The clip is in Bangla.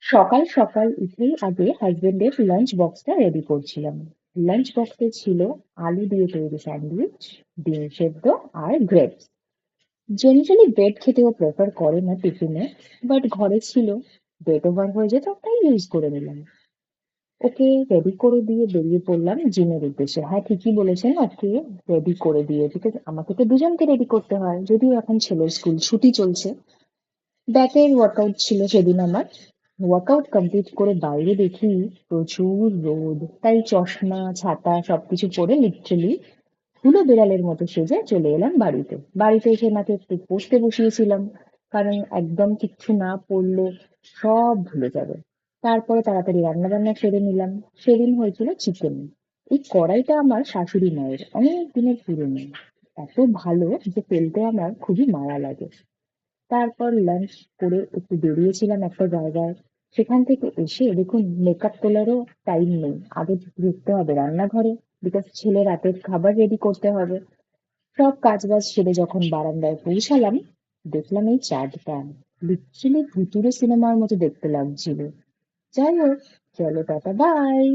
সকাল সকাল উঠেই আগে হাজবেন্ডের লাঞ্চ বক্সটা রেডি করছিলাম। লাঞ্চ বক্সে ছিল আলু দিয়ে তৈরি স্যান্ডউইচ, ডিম সেদ্ধ আর গ্রেপস। জেনারেলি ব্রেড খেতেও প্রেফার করে না টিফিনে, বাট ঘরে ছিল, ব্রেড ওভার হয়ে যেত তাই ইউজ করে নিলাম। ওকে রেডি করে দিয়ে বেরিয়ে পড়লাম জিমের উদ্দেশ্যে। হ্যাঁ, ঠিকই বলেছেন, ওকে রেডি করে দিয়ে, বিকজ আমাকে তো দুজনকে রেডি করতে হয়, যদিও এখন ছেলের স্কুল ছুটি চলছে। ব্যাকের ওয়ার্কআউট ছিল সেদিন আমার। ওয়ার্কআউট কমপ্লিট করে বাইরে দেখি প্রচুর রোদ, তাই চশমা ছাতা সবকিছু পরে লিটারেলি হুলো বেড়ালের মতো সেজে চলে এলাম বাড়িতে। বাড়িতে এসে নাকি একটু পড়তে বসিয়েছিলাম, কারণ একদম কিচ্ছু না পড়লে সব ভুলে যাবে। তারপরে তাড়াতাড়ি রান্না বান্না সেরে নিলাম। সেদিন হয়েছিল চিকেন। এই কড়াইটা আমার শাশুড়ি মায়ের, অনেক দিনের পুরনো, এত ভালো যে ফেলতে আমার খুবই মায়া লাগে। তারপর লাঞ্চ করে একটু বেরিয়েছিলাম একটা জায়গায়। সেখান থেকে এসে দেখুন মেকআপ তোলারও টাইম নেই, আগে ঢুকতে হবে রান্নাঘরে, বিকজ ছেলে রাতের খাবার রেডি করতে হবে। সব কাজ বাজ সেরে যখন বারান্দায় পৌঁছালাম, দেখলাম এই চাঁদটা লিটারালি ভুতুড়ে সিনেমার মতো দেখতে লাগছিল। যাই হোক, চলো টাটা বাই।